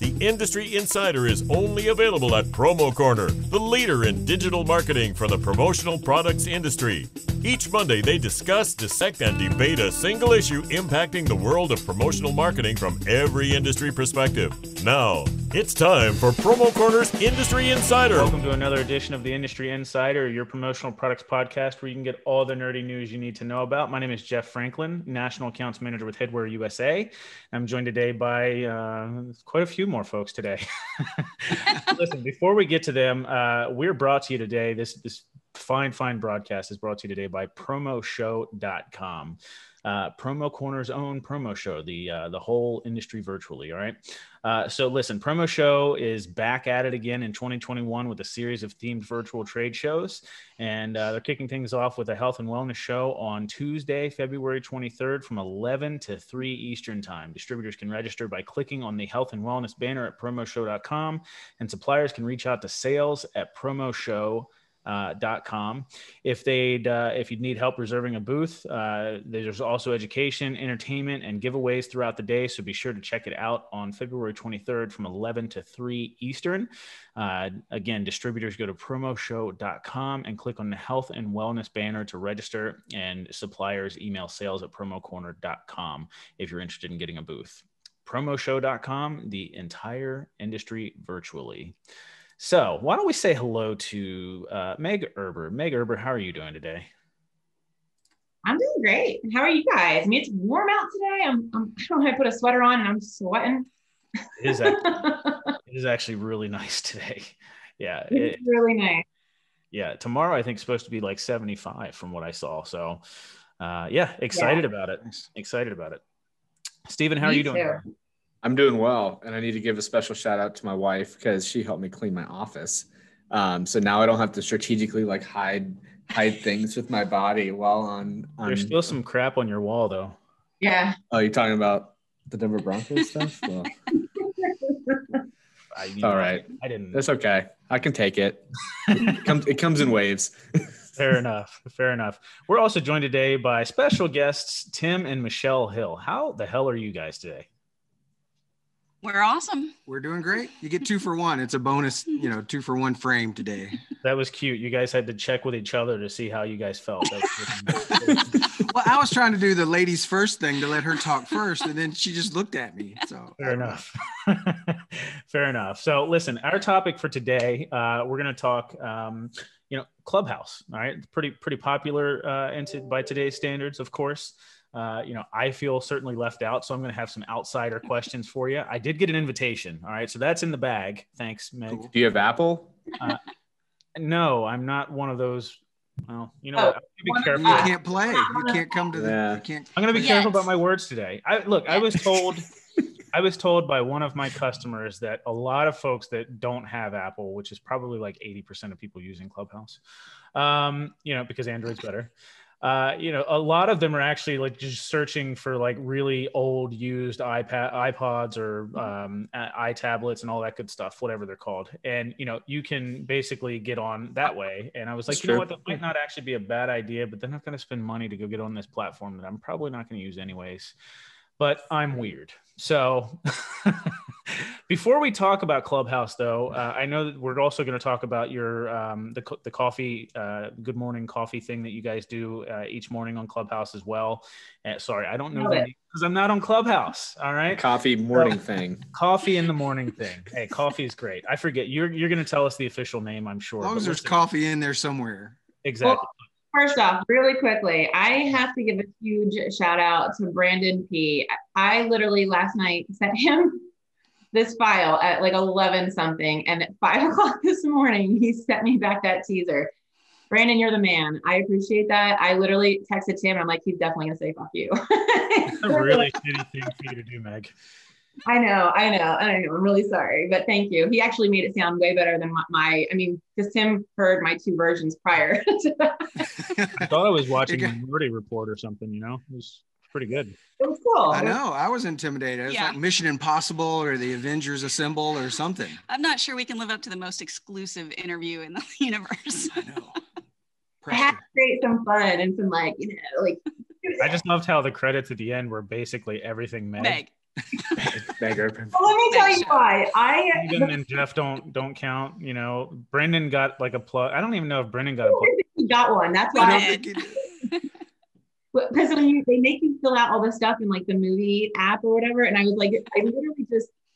The Industry Insider is only available at Promo Corner, the leader in digital marketing for the promotional products industry. Each Monday, they discuss, dissect, and debate a single issue impacting the world of promotional marketing from every industry perspective. Now, it's time for Promo Corner's Industry Insider. Welcome to another edition of the Industry Insider, your promotional products podcast where you can get all the nerdy news you need to know about. My name is Jeff Franklin, National Accounts Manager with Headwear USA. I'm joined today by quite a few more folks today. Listen, before we get to them, we're brought to you today. This fine broadcast is brought to you today by promoshow.com. Promo Corner's own promo show, the whole industry virtually. All right. So listen, Promo Show is back at it again in 2021 with a series of themed virtual trade shows. And they're kicking things off with a health and wellness show on Tuesday, February 23rd from 11 to 3 Eastern time. Distributors can register by clicking on the health and wellness banner at promoshow.com, and suppliers can reach out to sales at promoshow.com. If you'd need help reserving a booth, there's also education, entertainment, and giveaways throughout the day. So be sure to check it out on February 23rd from 11 to 3 Eastern. Again, distributors go to promoshow.com and click on the health and wellness banner to register, and suppliers email sales at promocorner.com if you're interested in getting a booth. Promoshow.com, the entire industry virtually. So why don't we say hello to Meg Erber. Meg Erber, how are you doing today? I'm doing great. How are you guys? I mean, it's warm out today. I don't know how to put a sweater on and I'm sweating. It is actually really nice today. Yeah. It's really nice. Yeah. Tomorrow, I think, is supposed to be like 75 from what I saw. So excited about it. Excited about it. Stephen, how are you doing? I'm doing well, and I need to give a special shout out to my wife because she helped me clean my office. So now I don't have to strategically like hide things with my body while on. There's still some crap on your wall, though. Yeah. Oh, you're talking about the Denver Broncos stuff? Well, all right. I didn't. That's okay. I can take it. It comes in waves. Fair enough. We're also joined today by special guests Tim and Michelle Hill. How the hell are you guys today? We're awesome. We're doing great. You get 2 for 1. It's a bonus, 2 for 1 frame today. That was cute. You guys had to check with each other to see how you guys felt. Well, I was trying to do the ladies first thing to let her talk first, and then she just looked at me. So fair enough. Fair enough. So listen, our topic for today, we're going to talk, Clubhouse. All right. It's pretty popular by today's standards, of course. I feel certainly left out, so I'm going to have some outsider questions for you. I did get an invitation. All right. So that's in the bag. Thanks, Meg. Cool. Do you have Apple? No, I'm not one of those. Well, you know, be careful. You can't play. You can't come to the, you can't. I'm going to be careful about my words today. I was told by one of my customers that a lot of folks that don't have Apple, which is probably like 80% of people using Clubhouse, because Android's better. A lot of them are actually like just searching for like really old used iPods or iTablets and all that good stuff, whatever they're called. And, you can basically get on that way. And I was like, That's you know true. what, that might not actually be a bad idea, but they're not going to spend money to go get on this platform that I'm probably not going to use anyways. But I'm weird. So before we talk about Clubhouse, though, I know that we're also going to talk about your the coffee, good morning coffee thing that you guys do each morning on Clubhouse as well. Sorry, I don't know the name because I'm not on Clubhouse. All right. Coffee morning thing. Coffee in the morning thing. Hey, coffee is great. I forget. You're going to tell us the official name, I'm sure. As long as there's coffee in there somewhere. Exactly. Well, first off, really quickly, I have to give a huge shout out to Brandon P. I literally last night sent him this file at like 11 something. And at 5 o'clock this morning, he sent me back that teaser. Brandon, you're the man. I appreciate that. I literally texted him and I'm like, he's definitely going to say fuck you. It's a really shitty thing for you to do, Meg. I know. I'm really sorry, but thank you. He actually made it sound way better than because Tim heard my 2 versions prior to that. I thought I was watching Minority Report or something, It was pretty good. It was cool. I know. I was intimidated. It's like Mission Impossible or the Avengers Assemble or something. I'm not sure we can live up to the most exclusive interview in the universe. I know. I had to create some fun and some I just loved how the credits at the end were basically everything Meg. Beggar. Well, let me tell you why. Steven and Jeff don't count. You know, Brendan got like a plug. I don't even know if Brendan got a plug. He got one. That's I why. don't think he did. Because they make you fill out all this stuff in like the movie app or whatever. And I was like,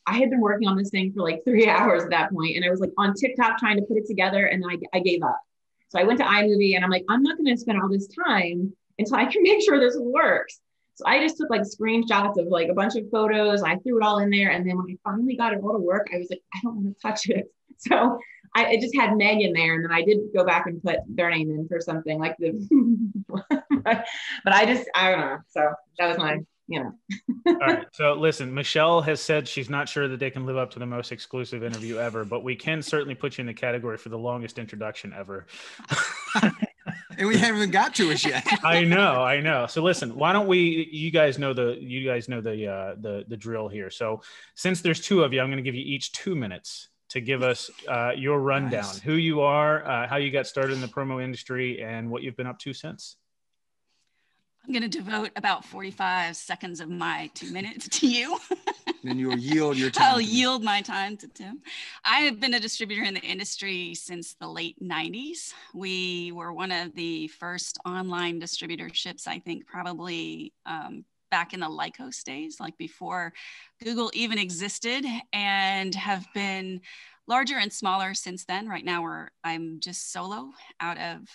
I had been working on this thing for like 3 hours at that point, and I was like on TikTok trying to put it together, and I gave up. So I went to iMovie, and I'm like, I'm not going to spend all this time until I can make sure this works. So I just took like screenshots of like a bunch of photos. I threw it all in there. And then when I finally got it all to work, I was like, I don't want to touch it. So I just had Meg in there. And then I did go back and put their name in for something like the, but I don't know. So that was my, All right. So listen, Michelle has said she's not sure that they can live up to the most exclusive interview ever, but we can certainly put you in the category for the longest introduction ever. And we haven't even got to us yet. I know. So listen, why don't you guys know the drill here. So since there's two of you, I'm going to give you each 2 minutes to give us your rundown, Nice. who you are, how you got started in the promo industry, and what you've been up to since. I'm going to devote about 45 seconds of my 2 minutes to you. Then you'll yield your time. I'll yield my time to Tim. I have been a distributor in the industry since the late 90s. We were one of the first online distributorships, I think, probably back in the Lycos days, like before Google even existed, and have been larger and smaller since then. Right now, I'm just solo out of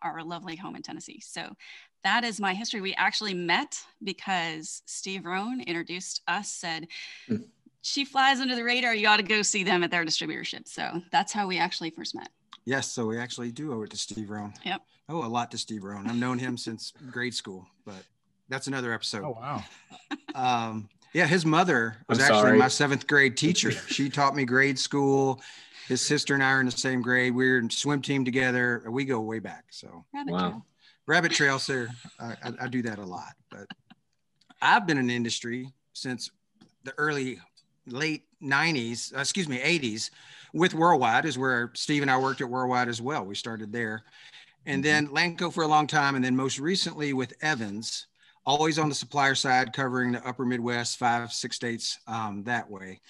our lovely home in Tennessee. So that is my history. We actually met because Steve Rohn introduced us, said, she flies under the radar. You ought to go see them at their distributorship. So that's how we actually first met. Yes, so we actually do owe it to Steve Rohn. Yep. I owe a lot to Steve Rohn. I've known him since grade school, but that's another episode. Oh, wow. Yeah, his mother was actually my 7th grade teacher. She taught me grade school. His sister and I are in the same grade. We're in swim team together. We go way back. So Rabbit Trail, sir. I do that a lot. But I've been in the industry since the late 80s with Worldwide, is where Steve and I worked at Worldwide as well. We started there. And then Lanco for a long time. And then most recently with Evans, always on the supplier side, covering the upper Midwest, 5-6 states that way.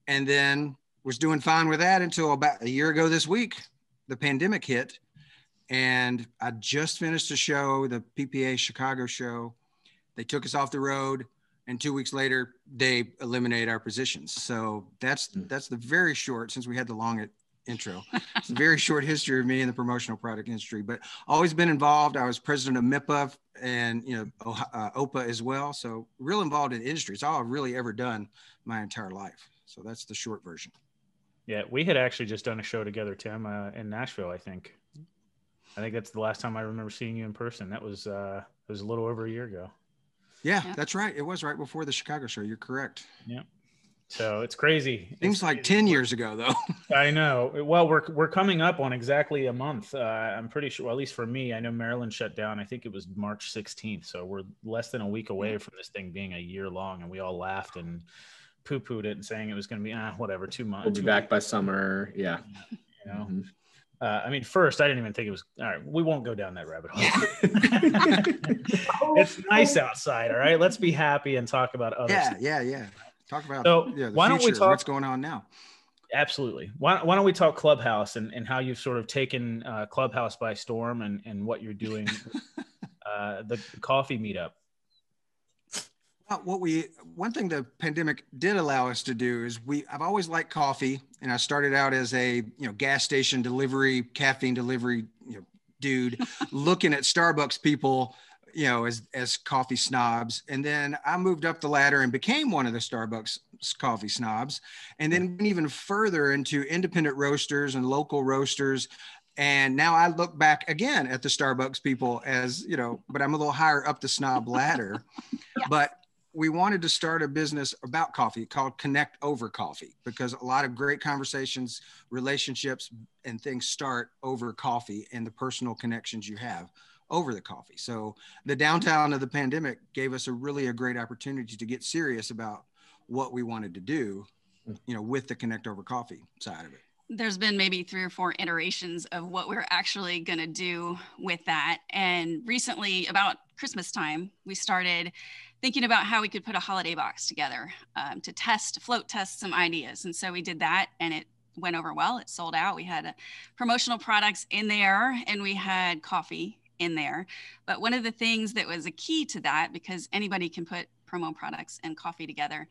And then was doing fine with that until about a year ago this week, the pandemic hit. And I just finished a show, the PPA Chicago show. They took us off the road, and 2 weeks later, they eliminated our positions. So that's the very short, since we had the long intro, it's a very short history of me in the promotional product industry, but always been involved. I was president of MIPA and OPA as well. So real involved in the industry. It's all I've really ever done my entire life. So that's the short version. Yeah, we had actually just done a show together, Tim, in Nashville, I think. I think that's the last time I remember seeing you in person. It was a little over a year ago. Yeah, that's right. It was right before the Chicago show. You're correct. Yeah. So it's crazy. Seems like 10 years ago, though. I know. Well, we're coming up on exactly a month. I'm pretty sure, well, at least for me, I know Maryland shut down. I think it was March 16th. So we're less than a week away from this thing being a year long. And we all laughed and poo-pooed it and saying it was going to be, whatever, 2 months. We'll be back by summer. Yeah. You know? I mean, first, I didn't even think it was, all right, we won't go down that rabbit hole. It's nice outside, all right? Let's be happy and talk about other stuff. Yeah. Talk about the why don't we talk, what's going on now? Absolutely. Why don't we talk Clubhouse and how you've sort of taken Clubhouse by storm and what you're doing, the coffee meetup. Well, one thing the pandemic did allow us to do is I've always liked coffee, and I started out as a gas station delivery, caffeine delivery dude, looking at Starbucks people as coffee snobs. And then I moved up the ladder and became one of the Starbucks coffee snobs, and then went even further into independent roasters and local roasters. And now I look back again at the Starbucks people as, but I'm a little higher up the snob ladder. But we wanted to start a business about coffee called Connect Over Coffee, because a lot of great conversations, relationships, and things start over coffee and the personal connections you have over the coffee. So the downtown of the pandemic gave us a great opportunity to get serious about what we wanted to do, with the Connect Over Coffee side of it. There's been maybe 3 or 4 iterations of what we're actually going to do with that. And recently, about Christmas time, we started thinking about how we could put a holiday box together to float test some ideas. And so we did that, and it went over well. It sold out. We had promotional products in there, and we had coffee in there. But one of the things that was a key to that, because anybody can put promo products and coffee together,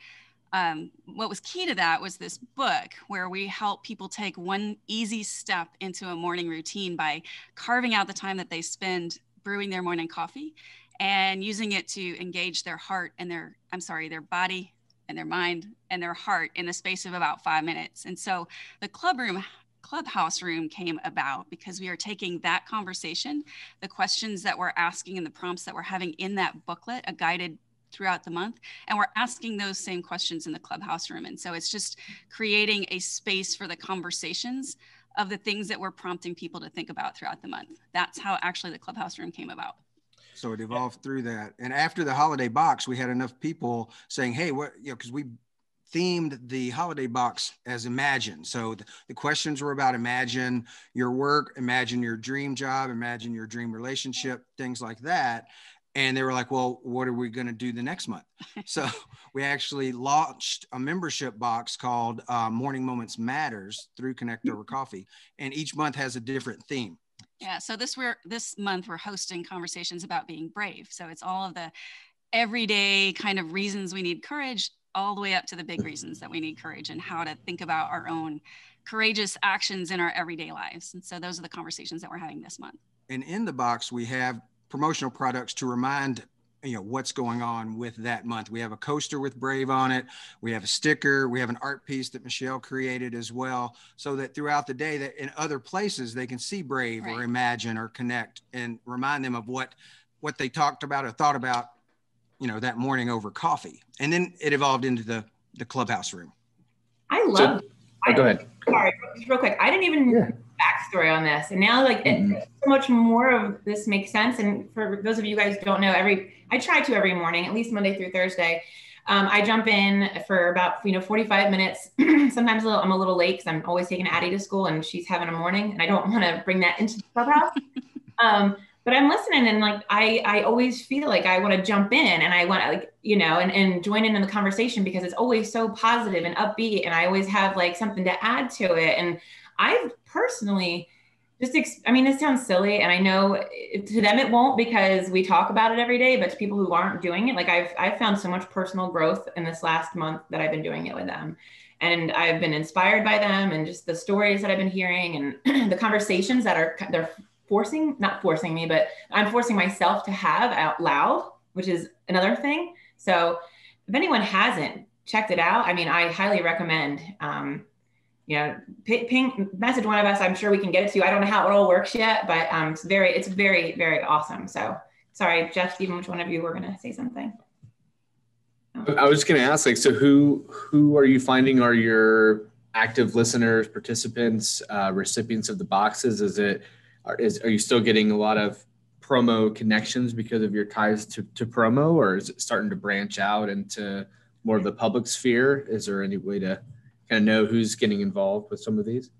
what was key to that was this book where we help people take one easy step into a morning routine by carving out the time that they spend brewing their morning coffee and using it to engage their heart and their body and their mind and their heart in the space of about 5 minutes. And so the Clubhouse room came about because we are taking that conversation, the questions that we're asking and the prompts that we're having in that booklet, a guided throughout the month, and we're asking those same questions in the Clubhouse room. And so it's just creating a space for the conversations of the things that we're prompting people to think about throughout the month. That's how actually the Clubhouse room came about. So it evolved through that. And after the holiday box, we had enough people saying, hey, what, because we themed the holiday box as imagine. So the questions were about imagine your work, imagine your dream job, imagine your dream relationship, things like that. And they were like, well, what are we going to do the next month? So we actually launched a membership box called Morning Moments Matters through Connect Over Coffee. And each month has a different theme. Yeah, so this month we're hosting conversations about being brave. So it's all of the everyday kind of reasons we need courage, all the way up to the big reasons that we need courage and how to think about our own courageous actions in our everyday lives. And so those are the conversations that we're having this month. And in the box, we have promotional products to remind what's going on with that month. We have a coaster with Brave on it. We have a sticker. We have an art piece that Michelle created as well, so that throughout the day that in other places they can see Brave or imagine or connect and remind them of what they talked about or thought about, that morning over coffee. And then it evolved into the Clubhouse room. I love go ahead. Sorry, just real quick. I didn't even backstory on this, and now so much more of this makes sense. And for those of you guys who don't know, I try to every morning, at least Monday through Thursday. I jump in for about 45 minutes. Sometimes I'm a little late because I'm always taking Addie to school and she's having a morning, and I don't want to bring that into the Clubhouse. But I'm listening, and I always feel like I want to jump in and I want to and join in the conversation because it's always so positive and upbeat, and I always have something to add to it. And I've personally it sounds silly, and I know to them it won't because we talk about it every day, but to people who aren't doing it, I've found so much personal growth in this last month that I've been doing it with them. And I've been inspired by them and just the stories that I've been hearing and the conversations that they're not forcing me, but I'm forcing myself to have out loud, which is another thing. So if anyone hasn't checked it out, I highly recommend, ping message one of us. I'm sure we can get it to you. I don't know how it all works yet, but it's very, very awesome. So sorry, Jeff, Stephen, which one of you were going to say something? I was going to ask, so who are you finding are your active listeners, participants, recipients of the boxes? Are you still getting a lot of promo connections because of your ties to promo, or is it starting to branch out into more of the public sphere? Is there any way to kind of know who's getting involved with some of these?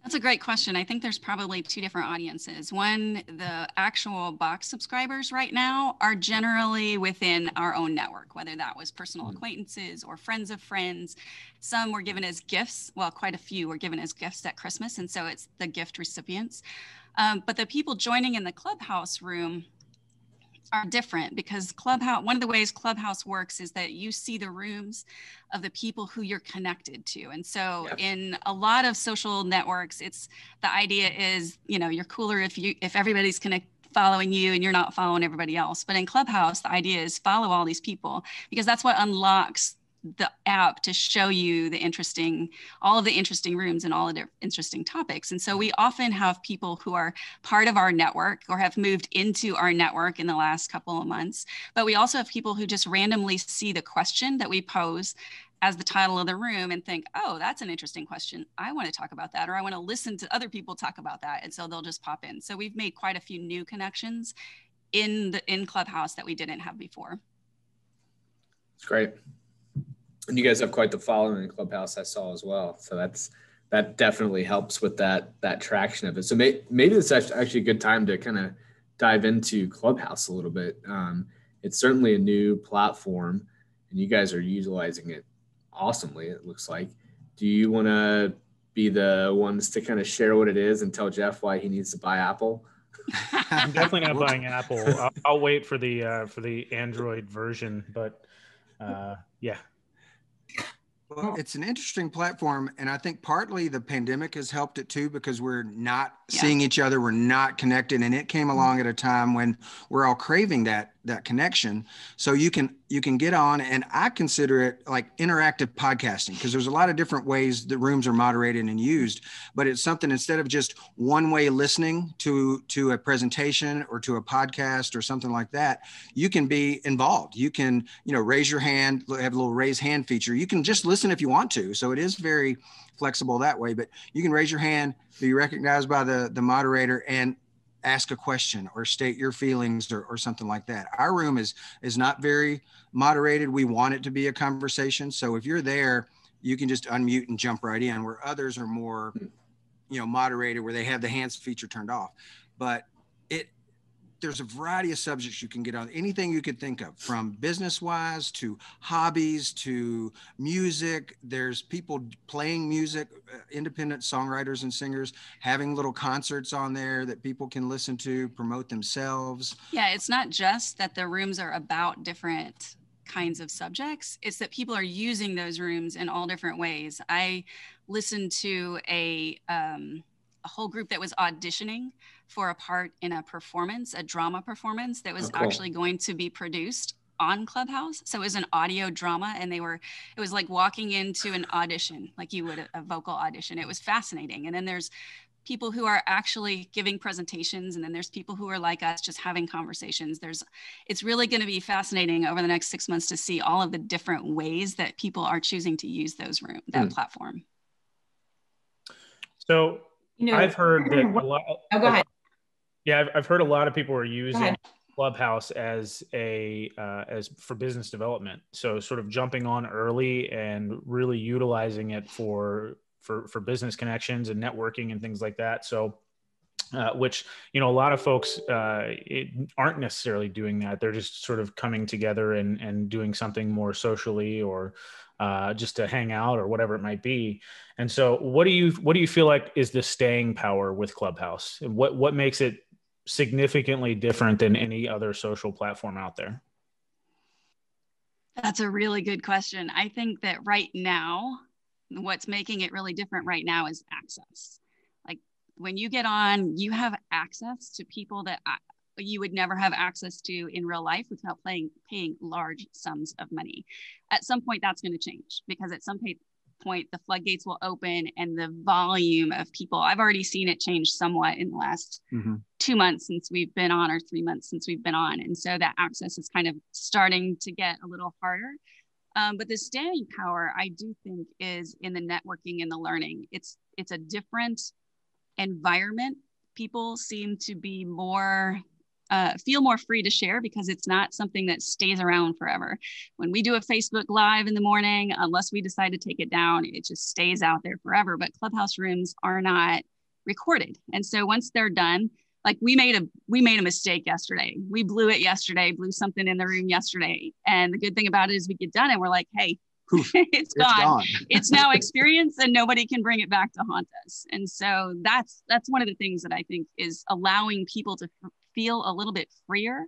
That's a great question. I think there's probably 2 different audiences. One, the actual box subscribers right now are generally within our own network, whether that was personal acquaintances or friends of friends. Some were given as gifts. Well, quite a few were given as gifts at Christmas. And so it's the gift recipients. But the people joining in the Clubhouse room are different because one of the ways Clubhouse works is that you see the rooms of the people who you're connected to. And so in a lot of social networks, the idea is, you're cooler if everybody's following you and you're not following everybody else. But in Clubhouse, the idea is follow all these people because that's what unlocks the app to show you all of the interesting rooms and all of the interesting topics. And so we often have people who are part of our network or have moved into our network in the last couple of months. But we also have people who just randomly see the question that we pose as the title of the room and think, oh, that's an interesting question. I want to talk about that, or I want to listen to other people talk about that. And so they'll just pop in. So we've made quite a few new connections in Clubhouse that we didn't have before. It's great. And you guys have quite the following in Clubhouse, I saw as well. So that's that definitely helps with that traction of it. So maybe it's actually a good time to kind of dive into Clubhouse a little bit. It's certainly a new platform, and you guys are utilizing it awesomely, it looks like. Do you want to be the ones to kind of share what it is and tell Jeff why he needs to buy Apple? I'm definitely not buying Apple. I'll wait for the Android version, but yeah. Well, it's an interesting platform, and I think partly the pandemic has helped it too, because we're not seeing each other, we're not connected, and it came along at a time when we're all craving that connection. So you can get on, and I consider it like interactive podcasting, because there's a lot of different ways the rooms are moderated and used, but it's something, instead of just one way listening to a presentation or to a podcast or something like that, you can be involved. You can, raise your hand, have a little raise hand feature. You can just listen if you want to. So it is very flexible that way, but you can raise your hand, be recognized by the moderator, and ask a question or state your feelings or something like that. Our room is not very moderated. We want it to be a conversation. So if you're there, you can just unmute and jump right in, where others are more, moderated, where they have the hands feature turned off. But there's a variety of subjects you can get on, anything you could think of, from business wise to hobbies to music. There's people playing music, independent songwriters and singers, having little concerts on there that people can listen to, promote themselves. Yeah, it's not just that the rooms are about different kinds of subjects. It's that people are using those rooms in all different ways. I listened to a whole group that was auditioning for a part in a drama performance that was actually going to be produced on Clubhouse. So it was an audio drama, and it was like walking into an audition, like you would a vocal audition. It was fascinating. And then there's people who are actually giving presentations, and then there's people who are like us, just having conversations. It's really going to be fascinating over the next 6 months to see all of the different ways that people are choosing to use that platform. So I've heard that a lot. Oh, go ahead. Yeah, I've heard a lot of people are using Clubhouse as for business development. So sort of jumping on early and really utilizing it for business connections and networking and things like that. So, which, a lot of folks aren't necessarily doing that. They're just sort of coming together and doing something more socially, or just to hang out or whatever it might be. And so what do you feel like is the staying power with Clubhouse? What makes it significantly different than any other social platform out there? That's a really good question. I think that right now, what's making it really different right now is access. Like when you get on, you have access to people that you would never have access to in real life without paying large sums of money. At some point, that's going to change, because at some point, the floodgates will open, and the volume of people, I've already seen it change somewhat in the last 2 months since we've been on, or 3 months since we've been on. And so that access is kind of starting to get a little harder. But the staying power, I do think, is in the networking and the learning. It's a different environment. People seem to be feel more free to share, because it's not something that stays around forever. When we do a Facebook Live in the morning, unless we decide to take it down, it just stays out there forever. But Clubhouse rooms are not recorded. And so once they're done, like we made a mistake yesterday. We blew it yesterday, blew something in the room yesterday. And the good thing about it is we get done and we're like, hey, it's gone. It's now experience, and nobody can bring it back to haunt us. And so that's one of the things that I think is allowing people to feel a little bit freer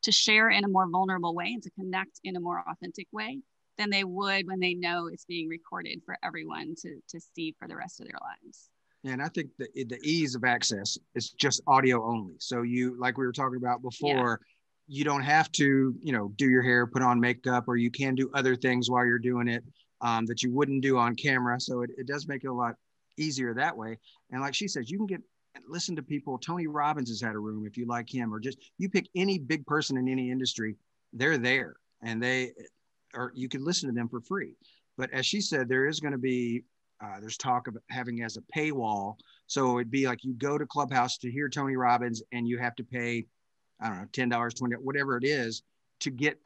to share in a more vulnerable way and to connect in a more authentic way than they would when they know it's being recorded for everyone to see for the rest of their lives. Yeah, and I think the ease of access is just audio only. So you, like we were talking about before, you don't have to, do your hair, put on makeup, or you can do other things while you're doing it that you wouldn't do on camera. So it does make it a lot easier that way. And like she says, you can listen to people. Tony Robbins has had a room, if you like him, or just you pick any big person in any industry, they're there, and you can listen to them for free. But as she said, there is going to be there's talk of having as a paywall. So it'd be like you go to Clubhouse to hear Tony Robbins, and you have to pay, I don't know, $10, $20, whatever it is, to get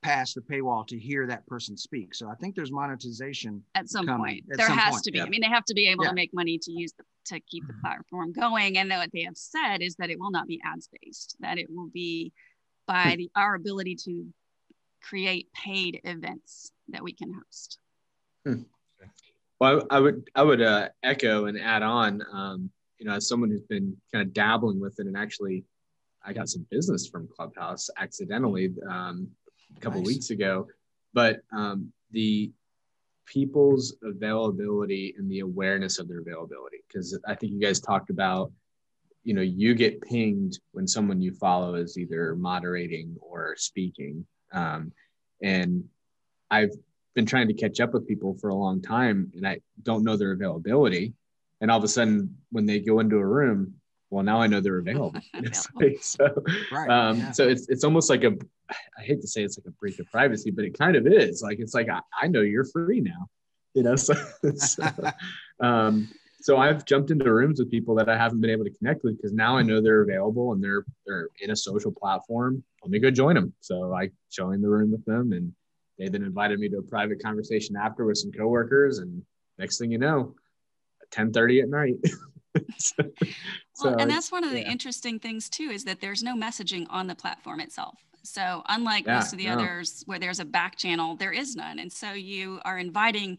past the paywall to hear that person speak. So I think there's monetization at some point. At there some has point. to be. Yeah. I mean, they have to be able to make money to to keep the platform going. And what they have said is that it will not be ads based, that it will be by our ability to create paid events that we can host. Well, I would echo and add on, as someone who's been kind of dabbling with it, and actually I got some business from Clubhouse accidentally a couple of weeks ago, but the people's availability and the awareness of their availability, because I think you guys talked about, you get pinged when someone you follow is either moderating or speaking. And I've been trying to catch up with people for a long time, and I don't know their availability. And all of a sudden, when they go into a room, well, now I know they're available. So it's almost like I hate to say it's like a breach of privacy, but it kind of is. Like, it's like, I know you're free now, So I've jumped into rooms with people that I haven't been able to connect with because now I know they're available and they're in a social platform. Let me go join them. So I joined the room with them, and they then invited me to a private conversation after with some coworkers. And next thing you know, 10:30 at night. And that's one of the interesting things too, is that there's no messaging on the platform itself. So unlike most of the others where there's a back channel, there is none. And so you are inviting,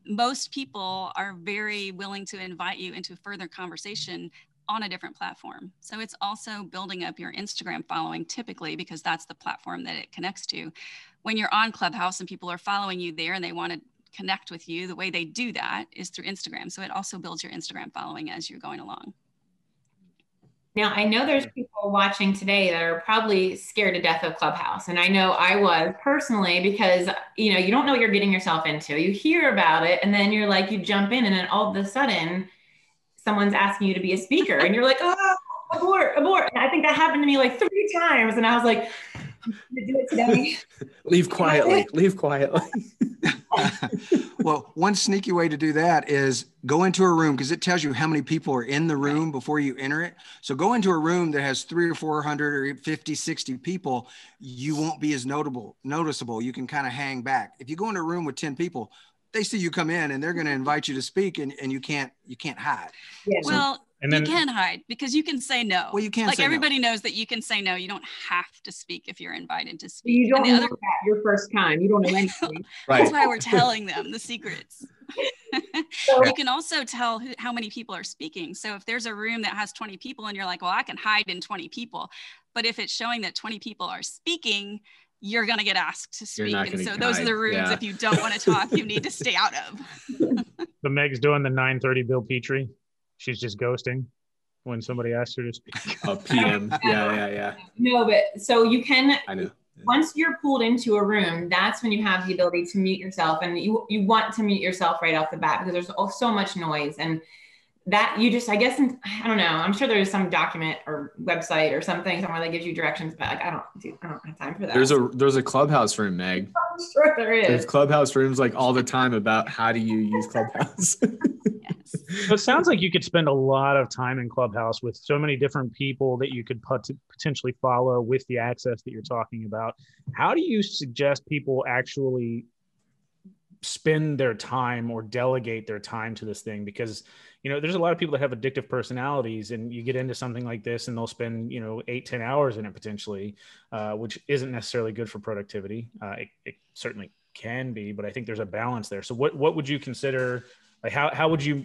most people are very willing to invite you into further conversation on a different platform. So it's also building up your Instagram following typically, because that's the platform that it connects to. When you're on Clubhouse and people are following you there and they want to connect with you, the way they do that is through Instagram. So it also builds your Instagram following as you're going along. Now, I know there's people watching today that are probably scared to death of Clubhouse. And I know I was personally, because, you don't know what you're getting yourself into. You hear about it and then you're like, you jump in and then all of a sudden someone's asking you to be a speaker and you're like, oh, abort. And I think that happened to me like 3 times. And I was like, I'm going to do it today. Leave quietly. Well, one sneaky way to do that is go into a room, because it tells you how many people are in the room before you enter it. So go into a room that has 300 or 400 or 50, 60 people. You won't be as noticeable. You can kind of hang back. If you go into a room with 10 people, they see you come in and they're going to invite you to speak, and you can't hide. Yeah. Well, and then, you can hide because you can say no. Well, you can't. Like, everybody knows that you can say no. You don't have to speak if you're invited to speak. You don't know that your first time. You don't know anything. That's why we're telling them the secrets. You can also tell how many people are speaking. So if there's a room that has 20 people and you're like, well, I can hide in 20 people. But if it's showing that 20 people are speaking, you're going to get asked to speak. And so those are the rooms, if you don't want to talk, you need to stay out of. So Meg's doing the 9:30 Bill Petrie. She's just ghosting when somebody asks her to speak. Oh, PM. Yeah. No, but so you can, I know. Once you're pulled into a room, that's when you have the ability to mute yourself. And you want to mute yourself right off the bat, because there's so much noise. And that you just, I guess, I don't know. I'm sure there's some document or website or something somewhere that gives you directions, but like, I don't have time for that. There's a Clubhouse room, Meg. I'm sure there is. There's Clubhouse rooms like all the time about how do you use Clubhouse. Yes. So it sounds like you could spend a lot of time in Clubhouse with so many different people that you could potentially follow with the access that you're talking about. How do you suggest people actually spend their time or delegate their time to this thing? Because there's a lot of people that have addictive personalities, and you get into something like this and they'll spend 8-10 hours in it potentially, which isn't necessarily good for productivity. It certainly can be, but I think there's a balance there. So what would you consider, like how would you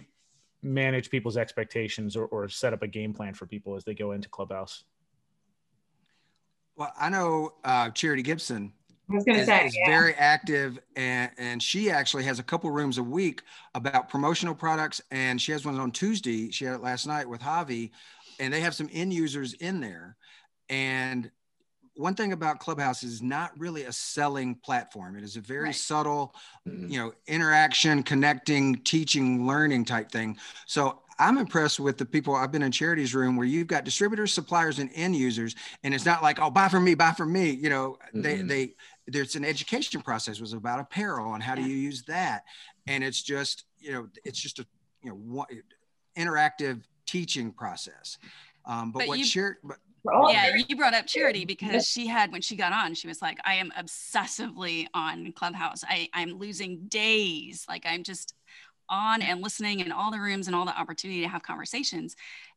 manage people's expectations or set up a game plan for people as they go into Clubhouse? Well, I know Charity Gibson I was going to say, is very active, and she actually has a couple rooms a week about promotional products, and she has one on Tuesday. She had it last night with Javi, and they have some end users in there. And one thing about Clubhouse is not really a selling platform. It is a very subtle, interaction, connecting, teaching, learning type thing. So I'm impressed with the people. I've been in Charity's room where you've got distributors, suppliers, and end users, and it's not like, oh, buy from me. There's an education process. It was about apparel and how do you use that, and it's just a interactive teaching process. Yeah, you brought up Charity because she had, when she got on, she was like, I am obsessively on Clubhouse. I'm losing days. Like I'm just on and listening in all the rooms and all the opportunity to have conversations.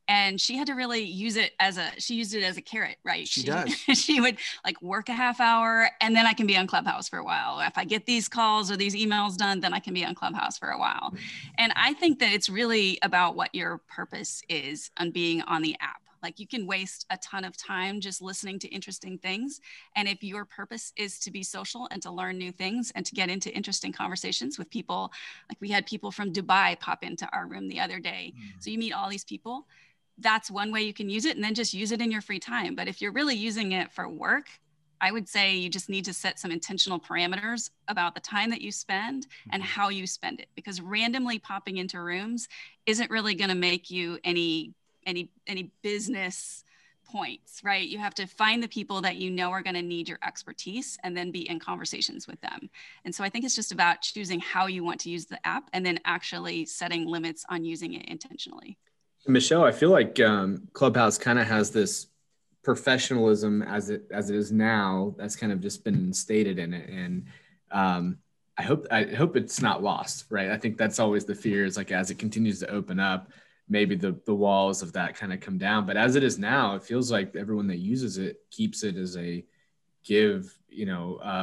And she had to really she used it as a carrot, right? She does. She would like work a half hour and then I can be on Clubhouse for a while. If I get these calls or these emails done, then I can be on Clubhouse for a while. And I think that it's really about what your purpose is on being on the app. Like you can waste a ton of time just listening to interesting things. And if your purpose is to be social and to learn new things and to get into interesting conversations with people, like we had people from Dubai pop into our room the other day. So you meet all these people. That's one way you can use it, and then just use it in your free time. But if you're really using it for work, I would say you just need to set some intentional parameters about the time that you spend and how you spend it, because randomly popping into rooms isn't really going to make you any business points, right? You have to find the people that you know are going to need your expertise and then be in conversations with them. And so I think it's just about choosing how you want to use the app and then actually setting limits on using it intentionally. Michelle, I feel like Clubhouse kind of has this professionalism as it is now that's kind of just been instated in it. And I hope it's not lost, right? I think that's always the fear, is like as it continues to open up, maybe the walls of that kind of come down. But as it is now, it feels like everyone that uses it keeps it as a give,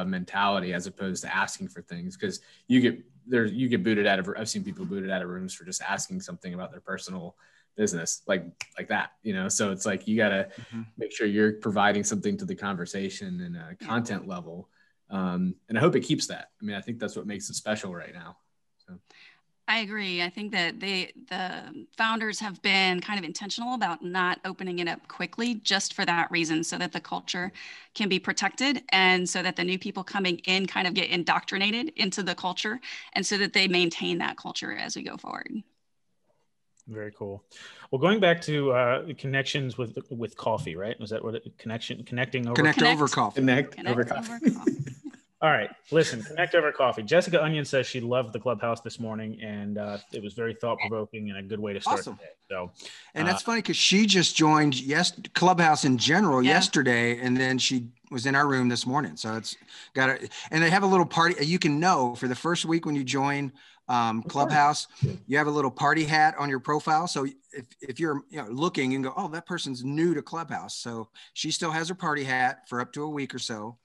mentality as opposed to asking for things. Because you get booted out of, I've seen people booted out of rooms for just asking something about their personal business like that, so it's like you got to make sure you're providing something to the conversation and a content level, and I hope it keeps that. I mean, I think that's what makes it special right now. So I agree. I think that the founders have been kind of intentional about not opening it up quickly just for that reason, so that the culture can be protected and so that the new people coming in kind of get indoctrinated into the culture and so that they maintain that culture as we go forward. Very cool. Well, going back to connections with coffee, right? Was that what connecting over coffee? Connect over coffee. All right. Listen, connect over coffee. Jessica Onion says she loved the Clubhouse this morning, and it was very thought-provoking and a good way to start the day. So, and that's funny because she just joined Clubhouse in general yesterday, and then she was in our room this morning. So it's and they have a little party. You can know for the first week when you join Clubhouse, you have a little party hat on your profile. So if you're looking and go, oh, that person's new to Clubhouse. So she still has her party hat for up to a week or so.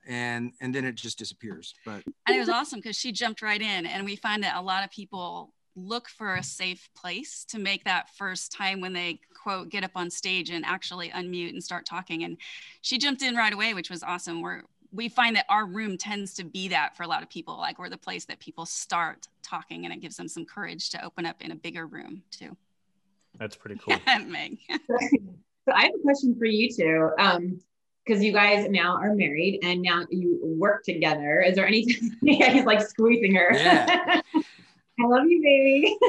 And then it just disappears. And it was awesome because she jumped right in, and we find that a lot of people look for a safe place to make that first time when they quote get up on stage and actually unmute and start talking. And she jumped in right away, which was awesome. We find that our room tends to be that for a lot of people. Like we're the place that people start talking, and it gives them some courage to open up in a bigger room too. That's pretty cool. Meg. So I have a question for you two. Because you guys now are married and now you work together. Is there anything? Yeah, he's like squeezing her. Yeah. I love you, baby.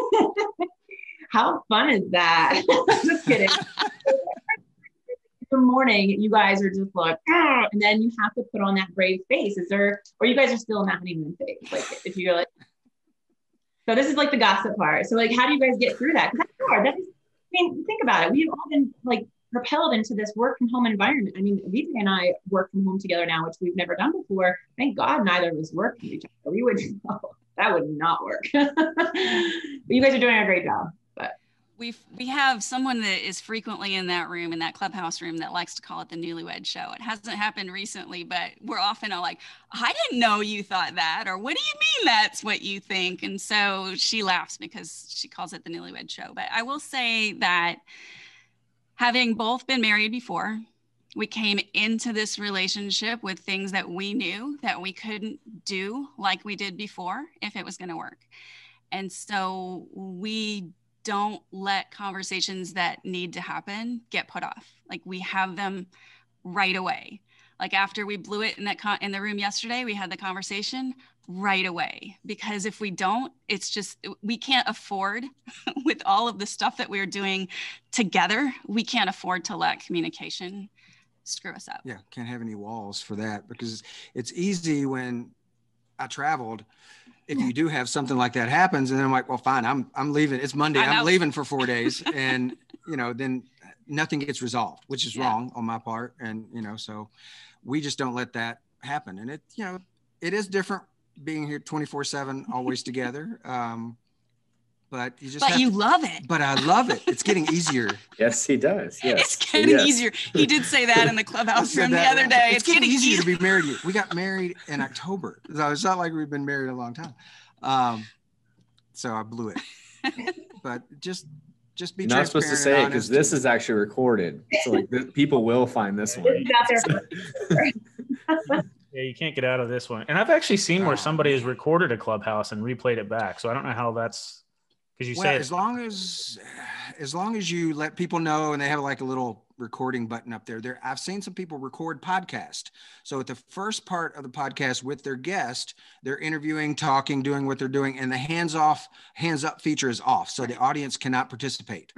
How fun is that? Just kidding. The morning, you guys are just like, and then you have to put on that brave face. Or you guys are still in that honeymoon phase? Like, if you're like, so this is like the gossip part. So, like, how do you guys get through that? Because that's hard. Think about it. We've all been like propelled into this work from home environment. I mean, Vijay and I work from home together now, which we've never done before. Thank God neither of us work from each other. That would not work. But you guys are doing a great job. But we have someone that is frequently in that room, in that Clubhouse room, that likes to call it the newlywed show. It hasn't happened recently, but we're often like, I didn't know you thought that, or what do you mean that's what you think? And so she laughs because she calls it the newlywed show. But I will say that having both been married before, we came into this relationship with things that we knew that we couldn't do like we did before if it was going to work. And so we don't let conversations that need to happen get put off. Like we have them right away. Like after we blew it in the room yesterday, we had the conversation right away, because if we don't, it's just, we can't afford with all of the stuff that we're doing together, we can't afford to let communication screw us up. Yeah. Can't have any walls for that, because it's easy when I traveled, if you do have something like that happens, and then I'm like, well, fine, I'm leaving. It's Monday. I'm leaving for 4 days. And, then nothing gets resolved, which is wrong on my part. And, so we just don't let that happen. And it is different being here 24/7, always together. But you love it. But I love it. It's getting easier. Yes, he does. Yes. It's getting easier. He did say that in the clubhouse room the other day. It's getting easier to be married. We got married in October. So it's not like we've been married a long time. So I blew it. But just be not supposed to say it because this is actually recorded. So people will find this one. Yeah, you can't get out of this one. And I've actually seen where somebody has recorded a clubhouse and replayed it back. So I don't know how that's because you say as long as you let people know and they have like a little recording button up there. I've seen some people record podcast. So at the first part of the podcast with their guest, they're interviewing, talking, doing what they're doing, and the hands up feature is off. So the audience cannot participate.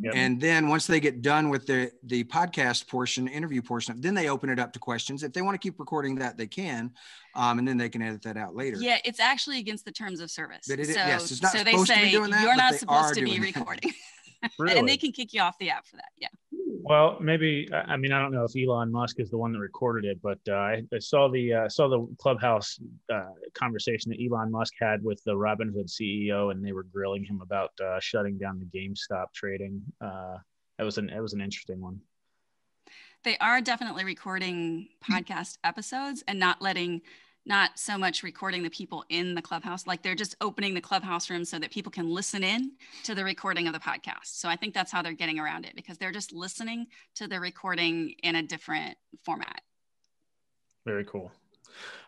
Yep. And then once they get done with the podcast portion, interview portion, then they open it up to questions. If they want to keep recording that, they can, and then they can edit that out later. Yeah, it's actually against the terms of service. Yes, it's not so supposed to be doing that. You're not supposed to be recording. Really? And they can kick you off the app for that. Yeah. Well, maybe. I mean, I don't know if Elon Musk is the one that recorded it, but I saw the Clubhouse conversation that Elon Musk had with the Robinhood CEO, and they were grilling him about shutting down the GameStop trading. It was an interesting one. They are definitely recording podcast episodes and not so much recording the people in the clubhouse. Like they're just opening the clubhouse room so that people can listen in to the recording of the podcast. So I think that's how they're getting around it, because they're just listening to the recording in a different format. Very cool.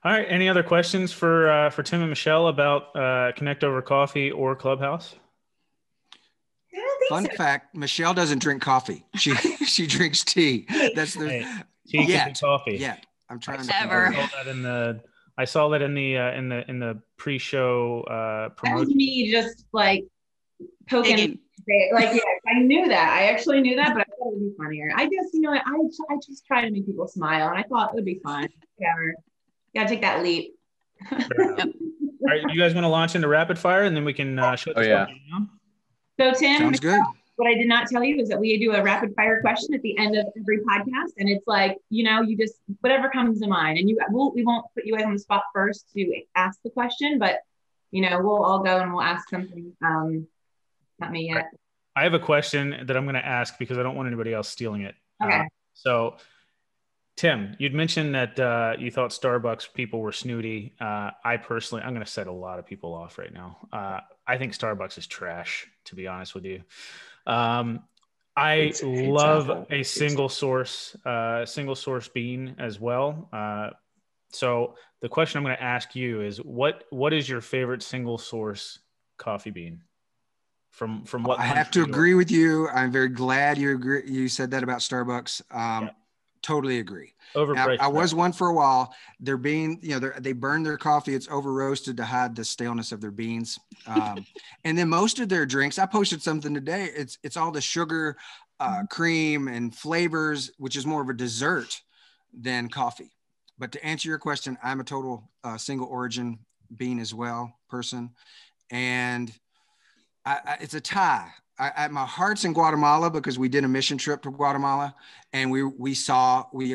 All right. Any other questions for Tim and Michelle about Connect Over Coffee or Clubhouse? Fun fact: Michelle doesn't drink coffee. She drinks tea. That's tea, coffee. Yeah, I'm trying to. I saw that in the pre-show promotion. That was me just like poking. I knew that. I actually knew that, but I thought it would be funnier. I guess I just try to make people smile, and I thought it would be fun. Whatever. Gotta take that leap. All right, you guys want to launch into rapid fire, and then we can shut this down? So Tim, sounds good. What I did not tell you is that we do a rapid fire question at the end of every podcast. And it's like, you just, whatever comes to mind, and we won't put you guys on the spot first to ask the question, but we'll all go and we'll ask something. Not me yet. I have a question that I'm going to ask because I don't want anybody else stealing it. Okay. So Tim, you'd mentioned that you thought Starbucks people were snooty. I personally, I'm going to set a lot of people off right now. I think Starbucks is trash, to be honest with you. I love a single source bean as well. So the question I'm going to ask you is what is your favorite single source coffee bean? From what I have to agree with you. I'm very glad you said that about Starbucks. Totally agree. Overpriced. I was one for a while. Their bean, they burn their coffee. It's over roasted to hide the staleness of their beans. And then most of their drinks, I posted something today. It's all the sugar, cream and flavors, which is more of a dessert than coffee. But to answer your question, I'm a total single origin bean as well person. And it's a tie. My heart's in Guatemala because we did a mission trip to Guatemala, and we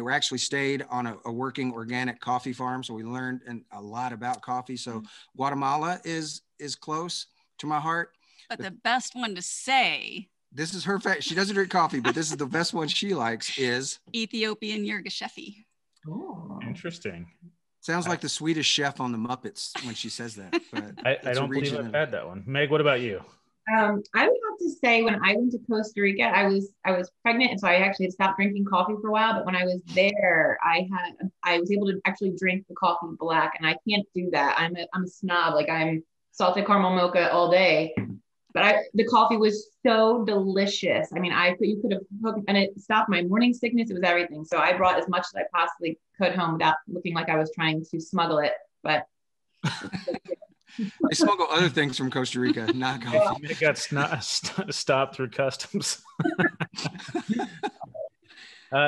actually stayed on a working organic coffee farm. So we learned a lot about coffee. So Guatemala is close to my heart. But the best one to say, this is her fact. She doesn't drink coffee, but this is the best one she likes is Ethiopian Yirgacheffe. Oh, interesting. Sounds like the Swedish chef on the Muppets when she says that. But I don't believe I've had that one. Meg, what about you? I would have to say when I went to Costa Rica, I was pregnant, and so I actually had stopped drinking coffee for a while. But when I was there, I was able to actually drink the coffee black, and I can't do that. I'm a snob. Like I'm salted caramel mocha all day. But the coffee was so delicious. I mean, you could have hooked, and it stopped my morning sickness. It was everything. So I brought as much as I possibly could home without looking like I was trying to smuggle it. But they smuggle other things from Costa Rica, not coffee. It got stopped through customs.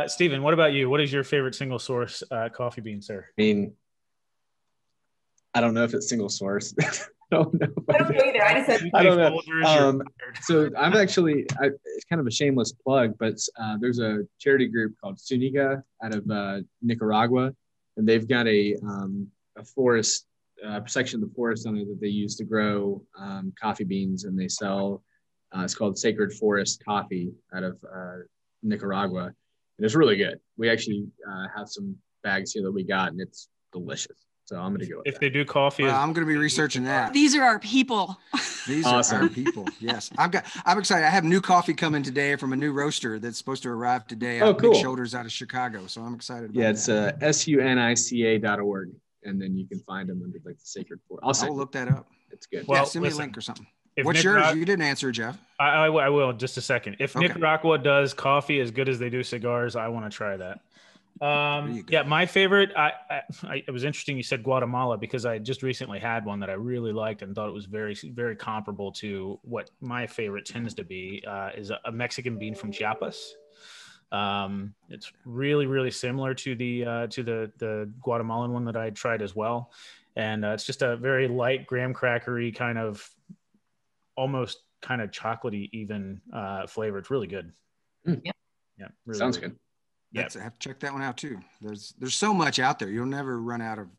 Stephen, what about you? What is your favorite single source coffee bean, sir? I mean, I don't know if it's single source. I don't know. I don't know either. I just said I don't know. So I'm actually, it's kind of a shameless plug, but there's a charity group called Suniga out of Nicaragua, and they've got a forest, section of the forest on there that they use to grow coffee beans, and they sell. It's called Sacred Forest Coffee out of Nicaragua, and it's really good. We actually have some bags here that we got, and it's delicious. So I'm going to go with if they do coffee. Well, I'm going to be researching that. These are our people. These are our people. Yes. I'm excited. I have new coffee coming today from a new roaster that's supposed to arrive today. Oh, cool. Big Shoulders out of Chicago. So I'm excited about it's sunica.org. And then you can find them under like the Sacred Forest. I'll look that up. It's good. Well, send me a link or something. What's yours? You didn't answer, Jeff. I will just a second. If Nicaragua does coffee as good as they do cigars, I want to try that. Yeah, my favorite. It was interesting you said Guatemala, because I just recently had one that I really liked and thought it was very, very comparable to what my favorite tends to be. Is a Mexican bean from Chiapas. It's really, really similar to the Guatemalan one that I tried as well, and it's just a very light graham crackery kind of, almost kind of chocolatey even flavor. It's really good. Yeah, really sounds good. good. Yeah, I have to check that one out too. There's so much out there. You'll never run out of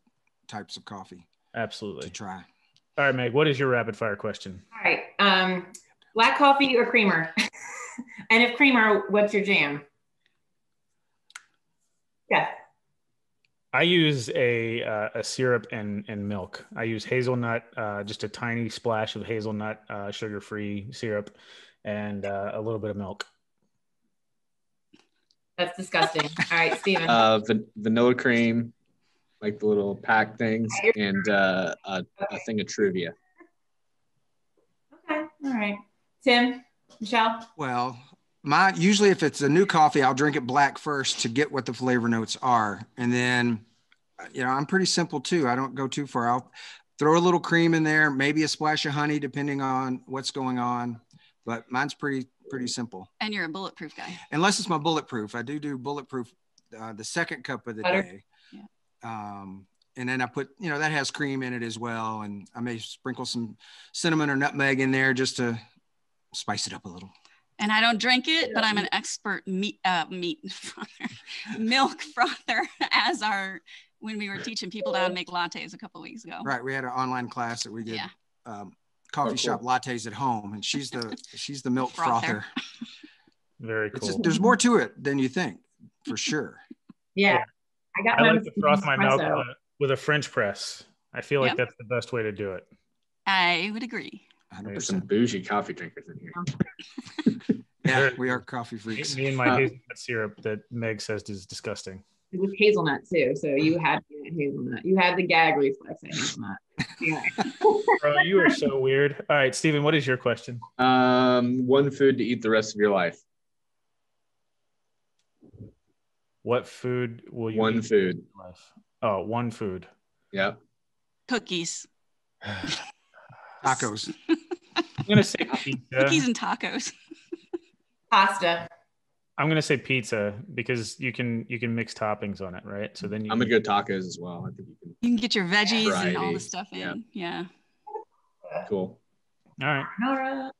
types of coffee. Absolutely. To try. All right, Meg, what is your rapid fire question? all right. Black coffee or creamer? And if creamer, what's your jam? Yeah. I use a syrup and milk. I use hazelnut, just a tiny splash of hazelnut, sugar-free syrup, and a little bit of milk. That's disgusting. All right, Steven. Vanilla cream, like the little pack things, and a thing of trivia. Okay. All right. Tim, Michelle? Well, usually if it's a new coffee, I'll drink it black first to get what the flavor notes are. And then, I'm pretty simple too. I don't go too far. I'll throw a little cream in there, maybe a splash of honey, depending on what's going on. But mine's pretty simple. And you're a bulletproof guy. Unless it's my bulletproof. I do bulletproof the second cup of the day. Yeah. And then I put, that has cream in it as well. And I may sprinkle some cinnamon or nutmeg in there just to spice it up a little. And I don't drink it, but I'm an expert meat frother, milk frother, when we were teaching people how to make lattes a couple of weeks ago. Right. We had an online class that we did coffee shop lattes at home, and she's the milk frother. Very cool. There's more to it than you think, for sure. Yeah. I like to froth my milk with a French press. I feel like that's the best way to do it. I would agree. 100%. There's some bougie coffee drinkers in here. Yeah, we are coffee freaks. Me and my hazelnut syrup that Meg says is disgusting. It was hazelnut too, so you had hazelnut. You had the gag reflex at hazelnut. Yeah. Bro, you are so weird. All right, Steven, what is your question? One food to eat the rest of your life. What food will you eat? One food. Life? Oh, one food. Yeah. Cookies. Tacos. I'm gonna say pizza. Cookies and tacos. Pasta. I'm gonna say pizza because you can mix toppings on it, right? So then I'm gonna go tacos as well. I think you can get your veggies and all the stuff in. Yeah. Cool. All right. All right.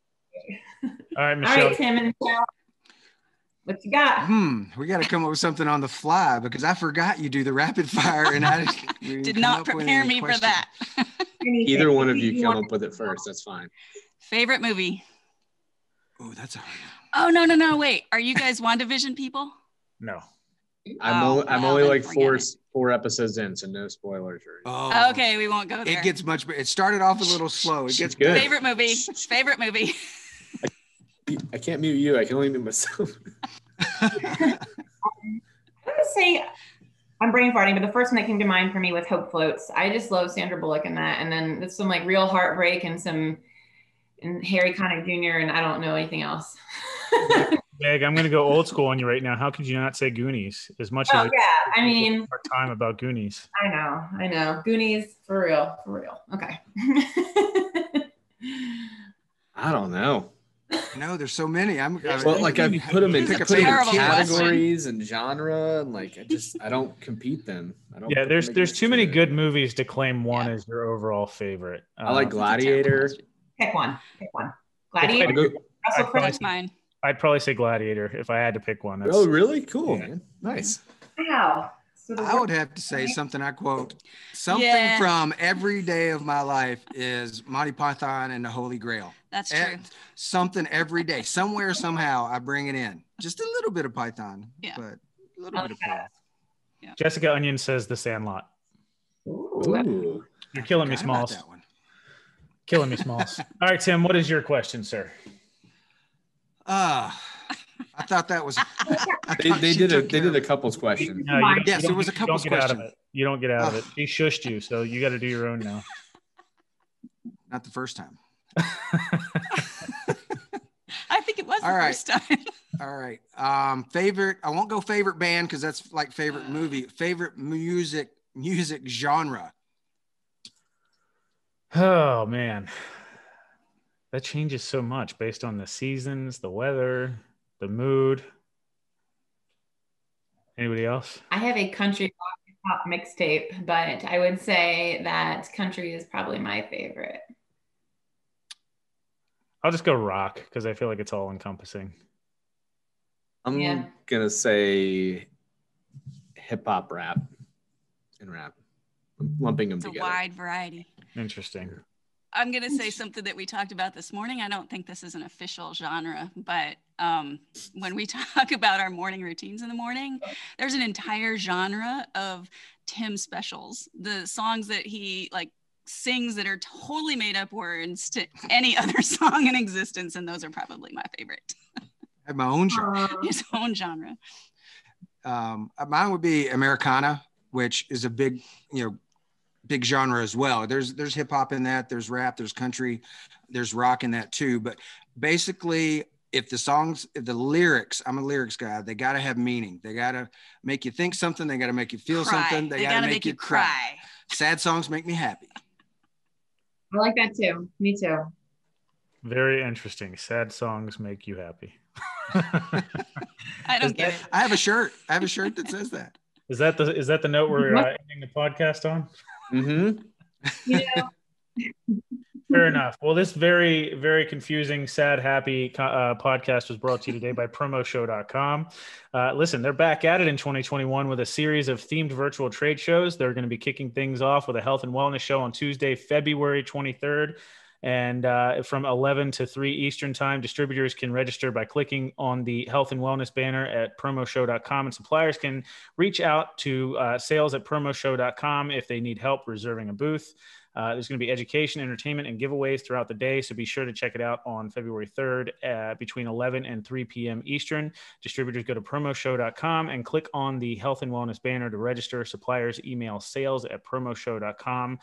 All right, Michelle. All right, Tim and Michelle. What you got? We got to come up with something on the fly because I forgot you do the rapid fire and I did not prepare me for that. Either one of you come up with it first. That's fine. Favorite movie? Oh, that's a hard one. Oh, no. Wait. Are you guys WandaVision people? No. I'm only like four episodes in, so no spoilers. Okay, we won't go there. It gets much better. It started off a little slow. It gets good. Favorite movie. I can't mute you. I can only mute myself. I'm going to say, I'm brain farting, but the first one that came to mind for me was Hope Floats. I just love Sandra Bullock in that. And then there's some like real heartbreak and Harry Connick Jr. and I don't know anything else. Meg, I'm going to go old school on you right now. How could you not say Goonies? As much as I mean, our time about Goonies. I know. Goonies for real. Okay. I don't know. No, there's so many. I put them in categories and genre, and I don't compete them. There's too many good movies to claim one as your overall favorite. I like Gladiator. Pick one. Gladiator. That's mine. I'd probably say Gladiator if I had to pick one. Oh, really? Cool, man. Nice. Wow. I would have to say something I quote. Something from every day of my life is Monty Python and the Holy Grail. That's true. Something every day. Somewhere, somehow, I bring it in. Just a little bit of Python, but a little bit of both. Yeah. Jessica Onion says The Sandlot. Ooh. You're killing me, Smalls. That one. Killing me, Smalls. All right, Tim, what is your question, sir? I thought that was. They did a couples question. No, yes, it was a couples question. You don't get out of it. He shushed you, so you got to do your own now. Not the first time. I think it was first time. All right. Favorite. I won't go favorite band because that's like favorite movie. Favorite music genre. Oh man, that changes so much based on the seasons, the weather, the mood. Anybody else? I have a country pop mixtape, but I would say that country is probably my favorite. I'll just go rock because I feel like it's all encompassing. I'm gonna say hip hop, rap, and rap. I'm lumping them together. It's a wide variety. Interesting. I'm going to say something that we talked about this morning. I don't think this is an official genre, but when we talk about our morning routines in the morning, there's an entire genre of Tim specials, the songs that he sings that are totally made up words to any other song in existence. And those are probably my favorite. I have my own genre. His own genre. Mine would be Americana, which is a big genre as well. There's hip hop in that, there's rap, there's country, there's rock in that too. But basically, if the lyrics, I'm a lyrics guy, they got to have meaning. They got to make you think something. They got to make you feel something. They got to make you cry. Sad songs make me happy. I like that too. Me too. Very interesting. Sad songs make you happy. I don't get it. I have a shirt that says that. Is that the note we're ending the podcast on? Mm-hmm. Fair enough. Well, this very, very confusing, sad, happy podcast was brought to you today by promotional.com. Listen, they're back at it in 2021 with a series of themed virtual trade shows. They're going to be kicking things off with a health and wellness show on Tuesday, February 23rd. And from 11 to 3 Eastern time, distributors can register by clicking on the health and wellness banner at promoshow.com, and suppliers can reach out to sales at promoshow.com if they need help reserving a booth. There's going to be education, entertainment, and giveaways throughout the day, so be sure to check it out on February 3rd between 11 and 3 p.m. Eastern. Distributors go to promoshow.com and click on the health and wellness banner to register. Suppliers email sales at promoshow.com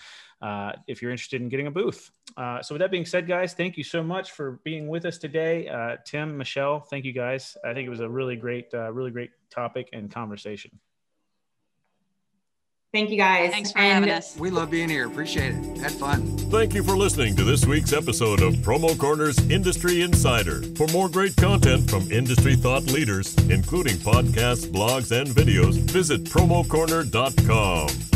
if you're interested in getting a booth. So with that being said, guys, thank you so much for being with us today. Tim, Michelle, thank you guys. I think it was a really great topic and conversation. Thank you, guys. Thanks for having us. We love being here. Appreciate it. Had fun. Thank you for listening to this week's episode of Promo Corner's Industry Insider. For more great content from industry thought leaders, including podcasts, blogs, and videos, visit promocorner.com.